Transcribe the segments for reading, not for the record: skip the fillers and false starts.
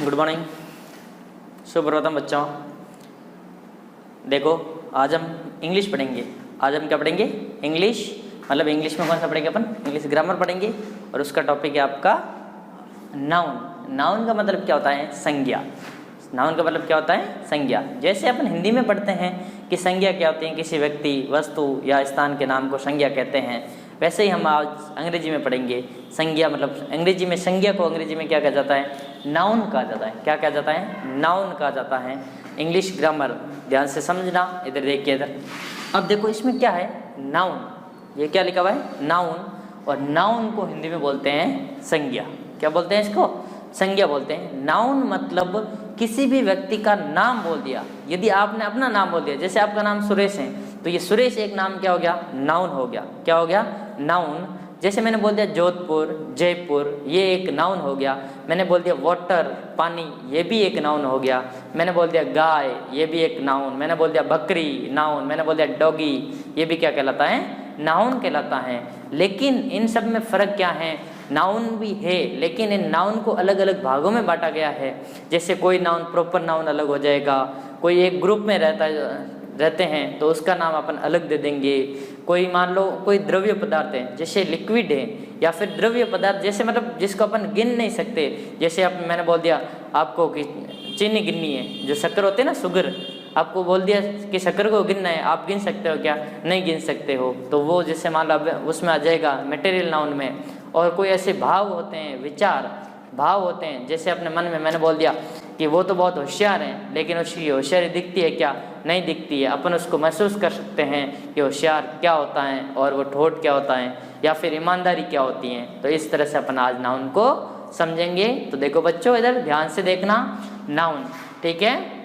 Good morning, Suprabhatam बच्चों। देखो आज हम इंग्लिश पढ़ेंगे। आज हम क्या पढ़ेंगे? इंग्लिश। मतलब इंग्लिश में कौन सा पढ़ेंगे अपन? इंग्लिश ग्रामर पढ़ेंगे और उसका टॉपिक है आपका नाउन। नाउन का मतलब क्या होता है? संज्ञा। नाउन का मतलब क्या होता है? संज्ञा। जैसे अपन हिंदी में पढ़ते हैं कि संज्ञा क्या होती है, किसी व्यक्ति, वस्तु या स्थान के नाम को संज्ञा कहते हैं, वैसे ही हम आज अंग्रेजी में पढ़ेंगे। संज्ञा मतलब अंग्रेजी में संज्ञा को अंग्रेजी में क्या कहा जाता है? नाउन कहा जाता है। क्या कहा जाता है? नाउन कहा जाता है। इंग्लिश ग्रामर ध्यान से समझना। इधर देखिए, इधर अब देखो इसमें क्या है? नाउन। ये क्या लिखा हुआ है? नाउन। और नाउन को हिंदी में बोलते हैं संज्ञा। क्या बोलते हैं इसको? संज्ञा बोलते हैं। नाउन मतलब किसी भी व्यक्ति का नाम बोल दिया। यदि आपने अपना नाम बोल दिया, जैसे आपका नाम सुरेश है, तो ये सुरेश एक नाम क्या हो गया? नाउन हो गया। क्या हो गया? नाउन। जैसे मैंने बोल दिया जोधपुर, जयपुर, ये एक नाउन हो गया। मैंने बोल दिया वाटर, पानी, ये भी एक नाउन हो गया। मैंने बोल दिया गाय, ये भी एक नाउन। मैंने बोल दिया बकरी, नाउन। मैंने बोल दिया डॉगी, ये भी क्या कहलाता है? नाउन कहलाता है। लेकिन इन सब में फ़र्क क्या है? नाउन भी है, लेकिन इन नाउन को अलग अलग भागों में बांटा गया है। जैसे कोई नाउन प्रॉपर नाउन अलग हो जाएगा, कोई एक ग्रुप में रहते हैं तो उसका नाम अपन अलग दे देंगे। कोई मान लो कोई द्रव्य पदार्थ है, जैसे लिक्विड है, या फिर द्रव्य पदार्थ जैसे मतलब जिसको अपन गिन नहीं सकते। जैसे आप मैंने बोल दिया आपको कि चीनी गिननी है, जो शक्कर होते हैं ना, शुगर, आपको बोल दिया कि शक्कर को गिनना है, आप गिन सकते हो क्या? नहीं गिन सकते हो। तो वो जैसे मान लो उसमें आ जाएगा मटेरियल नाउन में। और कोई ऐसे भाव होते हैं, विचार भाव होते हैं, जैसे अपने मन में मैंने बोल दिया कि वो तो बहुत होशियार है, लेकिन उसकी होशियारी दिखती है क्या? नहीं दिखती है। अपन उसको महसूस कर सकते हैं कि होशियार क्या होता है और वो ठोठ क्या होता है, या फिर ईमानदारी क्या होती है। तो इस तरह से अपन आज नाउन को समझेंगे। तो देखो बच्चों, इधर ध्यान से देखना। नाउन, ठीक है।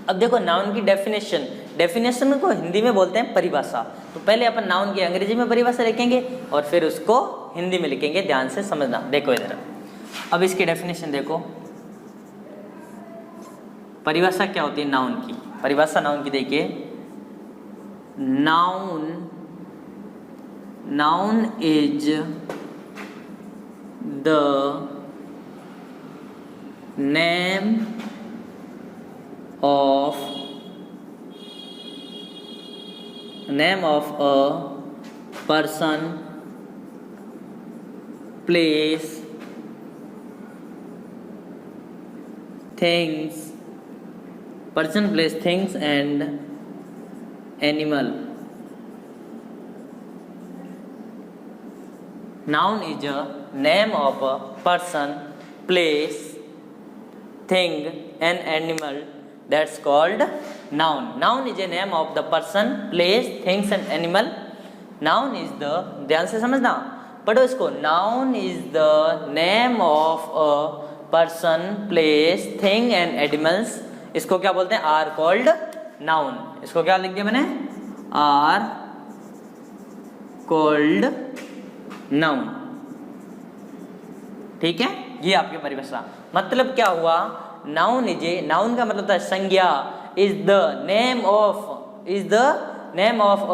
अब देखो नाउन की डेफिनेशन। डेफिनेशन को हिंदी में बोलते हैं परिभाषा। तो पहले अपन नाउन की अंग्रेजी में परिभाषा लिखेंगे और फिर उसको हिंदी में लिखेंगे। ध्यान से समझना। देखो इधर अब इसकी डेफिनेशन देखो। परिभाषा क्या होती है नाउन की? परिभाषा नाउन की देखिए। Noun is the name of a person, place, things, person, place, things and animal. Noun is a name of a person, place, thing and animal. That's called noun. Noun is a name of the person, place, things and animal. Noun is the, ध्यान से समझना, पढ़ो इसको। Noun is the name of a person, place, thing and animals. इसको क्या बोलते हैं? Are called noun. इसको क्या लिख दिया मैंने? Are called noun. ठीक है, ये आपकी परिभाषा। मतलब क्या हुआ? नाउन इज ए, नाउन का मतलब है संज्ञा। Is the name of a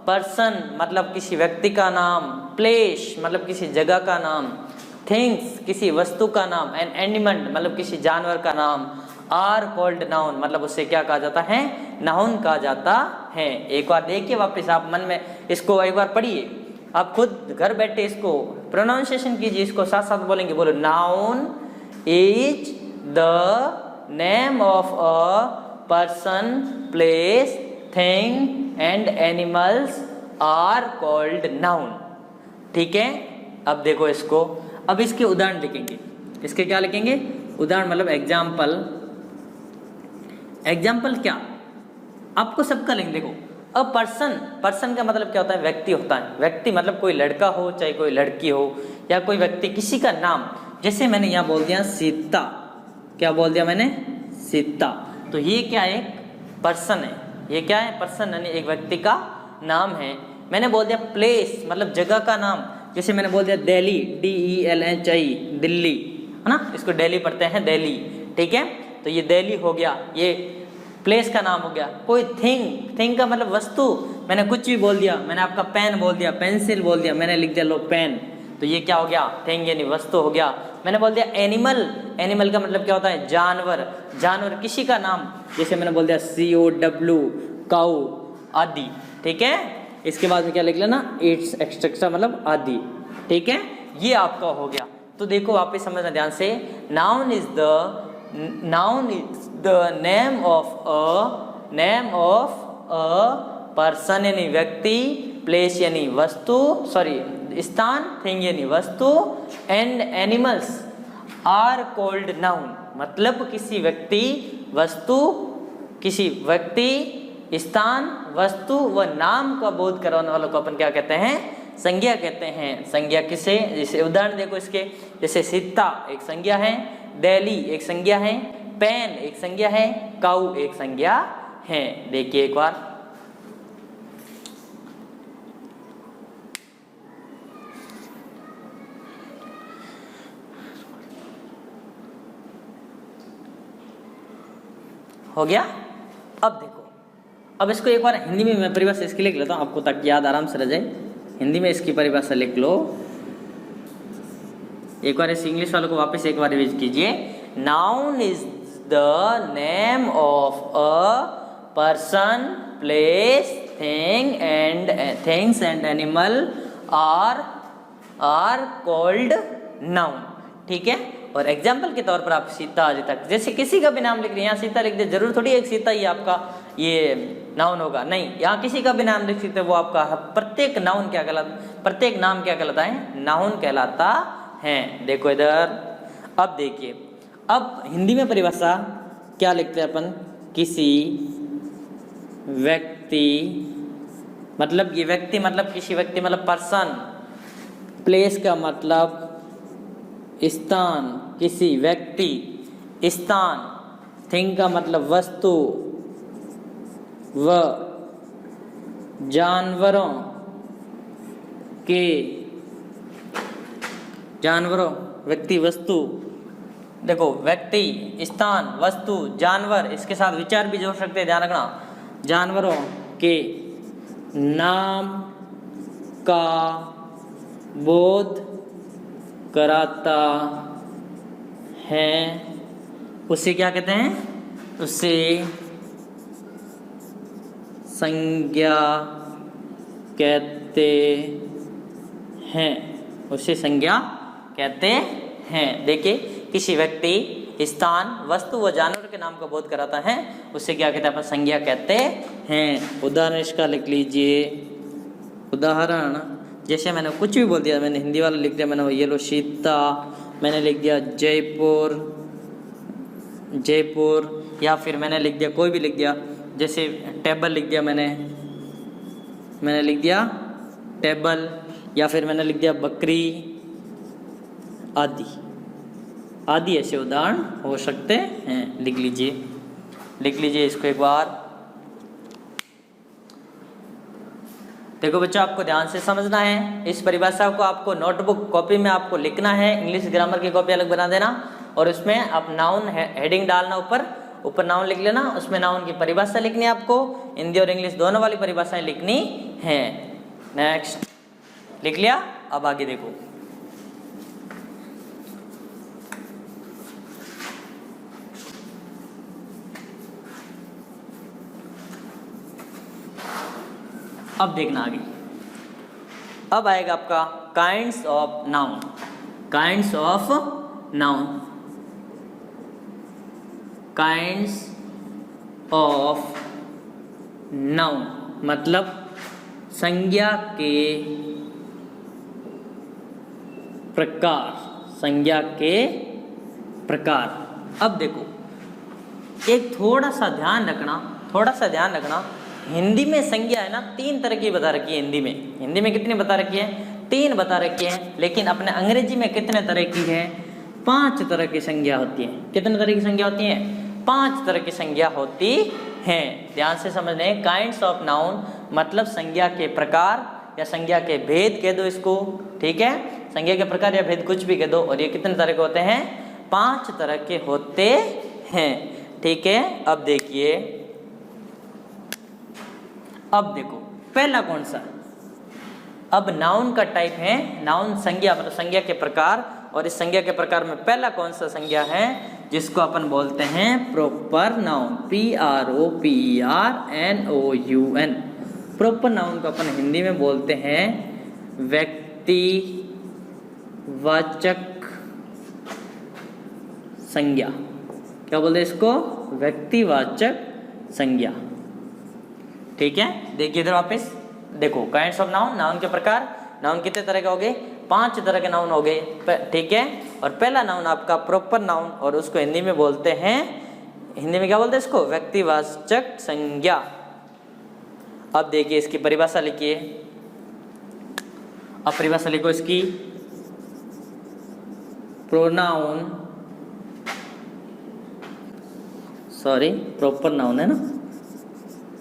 person मतलब किसी व्यक्ति का नाम, प्लेस मतलब किसी जगह का नाम, थिंग्स किसी वस्तु का नाम, एंड एनिमल मतलब किसी जानवर का नाम। आर कॉल्ड नाउन मतलब उससे क्या कहा जाता है? नाउन कहा जाता है। एक बार देखिए वापस, आप मन में इसको एक बार पढ़िए, आप खुद घर बैठे इसको प्रोनाउंसिएशन कीजिए, इसको साथ साथ बोलेंगे। बोलो noun is the name of a person, place, thing and animals are called noun. ठीक है। अब देखो इसको, अब इसके उदाहरण लिखेंगे। इसके क्या लिखेंगे? उदाहरण मतलब एग्जाम्पल। एग्जाम्पल क्या? आपको सबका लिखेंगे। देखो अब पर्सन का मतलब क्या होता है? व्यक्ति होता है। व्यक्ति मतलब कोई लड़का हो, चाहे कोई लड़की हो, या कोई व्यक्ति, किसी का नाम। जैसे मैंने यहाँ बोल दिया सीता। क्या बोल दिया मैंने? सीता। तो ये क्या है? पर्सन है। ये क्या है? पर्सन यानी एक व्यक्ति का नाम है। मैंने बोल दिया प्लेस मतलब जगह का नाम। जैसे मैंने बोल दिया दिल्ली, DELHI, दिल्ली, है ना? इसको दिल्ली पढ़ते हैं, दिल्ली। ठीक है, तो ये दिल्ली हो गया, ये प्लेस का नाम हो गया। कोई थिंग का मतलब वस्तु। मैंने कुछ भी बोल दिया, मैंने आपका पेन बोल दिया, पेंसिल बोल दिया, मैंने लिख दिया लो पेन, तो ये क्या हो गया? थिंग यानी वस्तु हो गया। मैंने बोल दिया एनिमल, एनिमल का मतलब क्या होता है जानवर, जानवर किसी का नाम, जैसे मैंने बोल दिया COW काऊ आदि, ठीक है। इसके बाद में क्या लिख लेना इट्स एक्स्ट्रा मतलब आदि, ठीक है। ये आपका हो गया। तो देखो वापस समझना ध्यान से, noun is the name of a person यानी व्यक्ति, प्लेस यानी वस्तु, सॉरी स्थान, थिंग यानी वस्तु, and animals are called noun, मतलब किसी व्यक्ति, वस्तु, किसी व्यक्ति, स्थान, वस्तु व नाम का बोध करवाने वालों को अपन क्या कहते हैं, संज्ञा कहते हैं। संज्ञा किसे, जैसे उदाहरण देखो इसके, जैसे सीता एक संज्ञा है, दिल्ली एक संज्ञा है, पेन एक संज्ञा है, काऊ एक संज्ञा है। देखिए एक बार, हो गया। अब देखो, अब इसको एक बार हिंदी में मैं परिभाषा इसकी लिख लेता हूँ आपको, ताकि याद आराम से रह जाए। हिंदी में इसकी परिभाषा लिख लो, एक बार इस इंग्लिश वालों को वापस एक बार रिवीज कीजिए। Noun is the name of a person, place, things and animal are called noun, ठीक है। और एग्जाम्पल के तौर पर आप सीता आदि तक, जैसे किसी का भी नाम लिख रहे हैं, यहाँ सीता लिख दे, जरूर थोड़ी एक सीता ही आपका ये नाउन होगा, नहीं, यहाँ किसी का भी नाम लिख सकते, वो आपका प्रत्येक नाउन क्या कहलाता, प्रत्येक नाम क्या कहलाता है, नाउन कहलाता है। देखो इधर, अब देखिए, अब हिंदी में परिभाषा क्या लिखते हैं अपन, किसी व्यक्ति, मतलब ये व्यक्ति मतलब किसी व्यक्ति मतलब पर्सन, प्लेस का मतलब स्थान, किसी व्यक्ति, स्थान, थिंग का मतलब वस्तु व जानवरों, व्यक्ति, वस्तु, देखो व्यक्ति, स्थान, वस्तु, जानवर, इसके साथ विचार भी जोड़ सकते हैं, ध्यान रखना, जानवरों के नाम का बोध कराता है, उसे क्या कहते हैं, उसे संज्ञा कहते हैं, उसे संज्ञा कहते हैं। देखिए, किसी व्यक्ति, स्थान, वस्तु व जानवर के नाम का बोध कराता है, उसे क्या कहते हैं, अपन संज्ञा कहते हैं। उदाहरण इसका लिख लीजिए, उदाहरण जैसे मैंने कुछ भी बोल दिया, मैंने हिंदी वाला लिख दिया, मैंने ये लो सीता, मैंने लिख दिया जयपुर, या फिर मैंने लिख दिया कोई भी लिख दिया, जैसे टेबल लिख दिया मैंने लिख दिया टेबल, या फिर मैंने लिख दिया बकरी आदि ऐसे उदाहरण हो सकते हैं। लिख लीजिए इसको एक बार। देखो बच्चों, आपको ध्यान से समझना है, इस परिभाषा को आपको नोटबुक कॉपी में आपको लिखना है, इंग्लिश ग्रामर की कॉपी अलग बना देना, और उसमें आप नाउन हेडिंग डालना, ऊपर नाउन लिख लेना, उसमें नाउन की परिभाषा लिखनी है आपको, हिंदी और इंग्लिश दोनों वाली परिभाषाएं लिखनी है। नेक्स्ट, लिख लिया। अब आगे देखो, अब देखना आगे, अब आएगा आपका kinds of noun. Kinds of noun मतलब संज्ञा के प्रकार। अब देखो, एक थोड़ा सा ध्यान रखना, हिंदी में संज्ञा है ना, 3 तरह की बता रखी है। हिंदी में कितनी बता रखी है, 3 बता रखी है, लेकिन अपने अंग्रेजी में कितने तरह की है, 5 तरह की संज्ञा होती है। कितने तरह की संज्ञा होती है, 5 तरह की संज्ञा होती है। ध्यान से समझने, काइंड्स ऑफ नाउन मतलब संज्ञा के प्रकार या संज्ञा के भेद कह दो इसको, ठीक है, संज्ञा के प्रकार या भेद कुछ भी कह दो। और ये कितने तरह के होते हैं, 5 तरह के होते हैं, ठीक है। अब देखो पहला कौन सा, अब नाउन का टाइप है, नाउन संज्ञा मतलब संज्ञा के प्रकार, और इस संज्ञा के प्रकार में पहला कौन सा संज्ञा है जिसको अपन बोलते हैं proper noun, PROPERNOUN। Proper noun को अपन हिंदी में बोलते हैं व्यक्तिवाचक संज्ञा। क्या बोलते हैं इसको? व्यक्तिवाचक संज्ञा। ठीक है, देखिए इधर वापस देखो, काइंड्स ऑफ नाउन, नाउन के प्रकार। नाउन कितने तरह के हो गए? 5 तरह के नाउन हो गए। ठीक है, और पहला नाउन आपका प्रॉपर नाउन, और उसको हिंदी में बोलते हैं, हिंदी में क्या बोलते हैं इसको? व्यक्तिवाचक संज्ञा। अब देखिए इसकी परिभाषा लिखिए। अब परिभाषा लिखो इसकी। प्रोनाउन, सॉरी प्रॉपर नाउन है ना,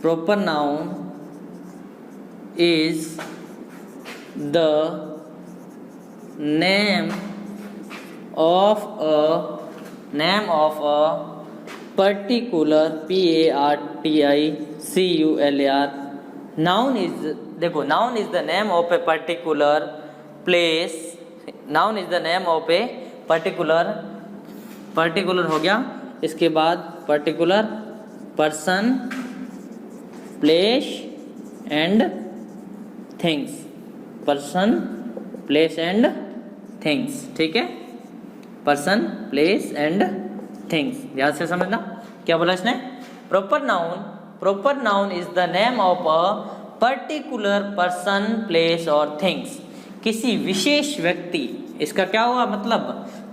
proper noun is the name of a particular PARTICULAR noun is, देखो noun is the name of a particular place, noun is the name of a particular हो गया, इसके बाद particular person, place and things, person place and things. ठीक है, person place and things, ध्यान से समझना। क्या बोला इसने? Proper noun is the name of a particular person, place और थिंग्स। किसी विशेष व्यक्ति, इसका क्या हुआ मतलब?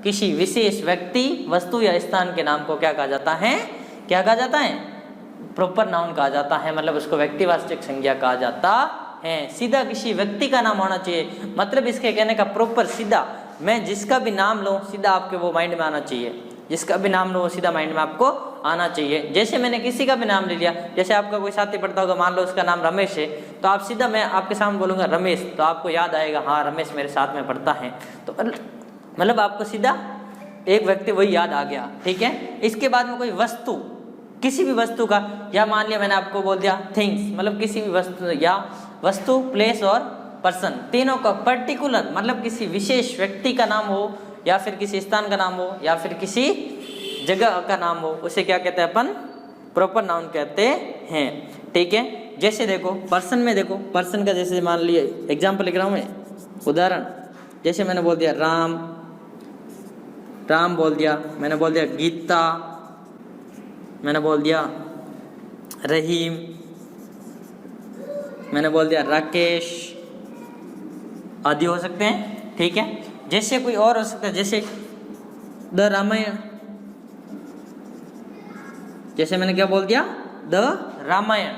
किसी विशेष व्यक्ति, वस्तु या स्थान के नाम को क्या कहा जाता है? क्या कहा जाता है? प्रॉपर नाउन कहा जाता है, मतलब उसको व्यक्तिवाचक संज्ञा कहा जाता है। सीधा किसी व्यक्ति का नाम होना चाहिए, मतलब इसके कहने का प्रॉपर सीधा, मैं जिसका भी नाम लूँ सीधा आपके वो माइंड में आना चाहिए, जिसका भी नाम लो वो सीधा माइंड में आपको आना चाहिए। जैसे मैंने किसी का भी नाम ले लिया, जैसे आपका कोई साथी पढ़ता होगा, मान लो उसका नाम रमेश है, तो आप सीधा, मैं आपके सामने बोलूँगा रमेश, तो आपको याद आएगा हाँ रमेश मेरे साथ में पढ़ता है, तो मतलब आपको सीधा एक व्यक्ति वही याद आ गया। ठीक है, इसके बाद में कोई वस्तु, किसी भी वस्तु का, या मान लिया मैंने आपको बोल दिया थिंग्स, मतलब किसी भी वस्तु, या वस्तु, प्लेस और पर्सन, तीनों का पर्टिकुलर मतलब किसी विशेष व्यक्ति का नाम हो, या फिर किसी स्थान का नाम हो, या फिर किसी जगह का नाम हो, उसे क्या कहते हैं अपन? प्रॉपर नाउन कहते हैं। ठीक है, जैसे देखो पर्सन में, देखो पर्सन का जैसे मान लिए एग्जाम्पल लिख रहा हूँ मैं, उदाहरण, जैसे मैंने बोल दिया राम, राम बोल दिया, मैंने बोल दिया गीता, मैंने बोल दिया रहीम, मैंने बोल दिया राकेश आदि हो सकते हैं। ठीक है, जैसे कोई और हो सकता है, जैसे द रामायण, जैसे मैंने क्या बोल दिया? द रामायण।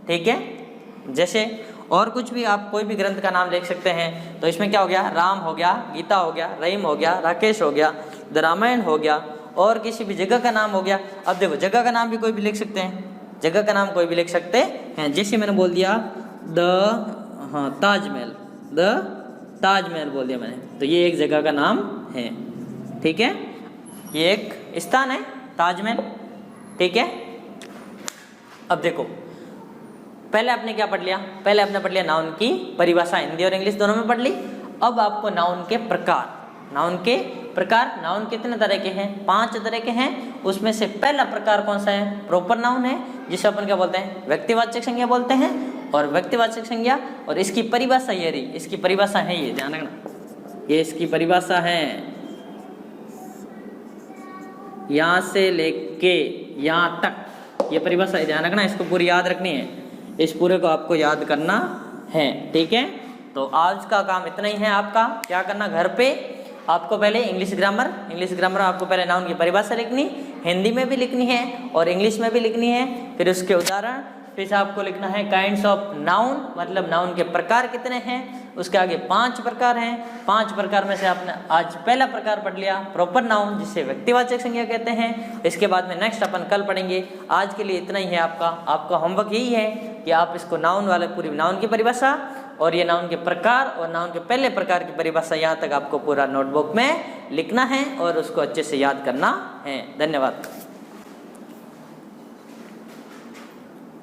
ठीक है, जैसे और कुछ भी आप कोई भी ग्रंथ का नाम लिख सकते हैं, तो इसमें क्या हो गया? राम हो गया, गीता हो गया, रहीम हो गया, राकेश हो गया, द रामायण हो गया, और किसी भी जगह का नाम हो गया। अब देखो जगह का नाम भी कोई भी लिख सकते हैं, जगह का नाम कोई भी लिख सकते हैं। जैसे मैंने बोल दिया ताजमहल, द ताजमहल बोल दिया मैंने, तो ये एक जगह का नाम है। ठीक है, ये एक स्थान है ताजमहल। ठीक है, अब देखो पहले आपने क्या पढ़ लिया? पहले आपने पढ़ लिया नाउन की परिभाषा, हिंदी और इंग्लिश दोनों में पढ़ ली। अब आपको नाउन के प्रकार, नाउन के प्रकार, नाउन कितने तरह के हैं? 5 तरह के हैं। उसमें से पहला प्रकार कौन सा है? प्रॉपर नाउन है, जिसे अपन क्या बोलते हैं? व्यक्तिवाचक संज्ञा बोलते हैं। और व्यक्तिवाचक संज्ञा, और इसकी परिभाषा ये रही, इसकी परिभाषा है ये, ध्यान रखना, ये इसकी परिभाषा है, यहाँ से लेके यहाँ तक ये परिभाषा है, ध्यान रखना, इसको पूरी याद रखनी है, इस पूरे को आपको याद करना है। ठीक है, तो आज का काम इतना ही है आपका। क्या करना? घर पे आपको पहले इंग्लिश ग्रामर आपको पहले नाउन की परिभाषा लिखनी, हिंदी में भी लिखनी है और इंग्लिश में भी लिखनी है। फिर उसके उदाहरण, फिर से आपको लिखना है काइंड्स ऑफ नाउन, मतलब नाउन के प्रकार कितने हैं। उसके आगे 5 प्रकार हैं। 5 प्रकार में से आपने आज पहला प्रकार पढ़ लिया प्रॉपर नाउन, जिसे व्यक्तिवाचक संज्ञा कहते हैं। इसके बाद में नेक्स्ट अपन कल पढ़ेंगे। आज के लिए इतना ही है आपका होमवर्क यही है कि आप इसको नाउन वाले पूरी नाउन की परिभाषा और ये नाउन के प्रकार और नाउन के पहले प्रकार की परिभाषा यहाँ तक आपको पूरा नोटबुक में लिखना है और उसको अच्छे से याद करना है। धन्यवाद।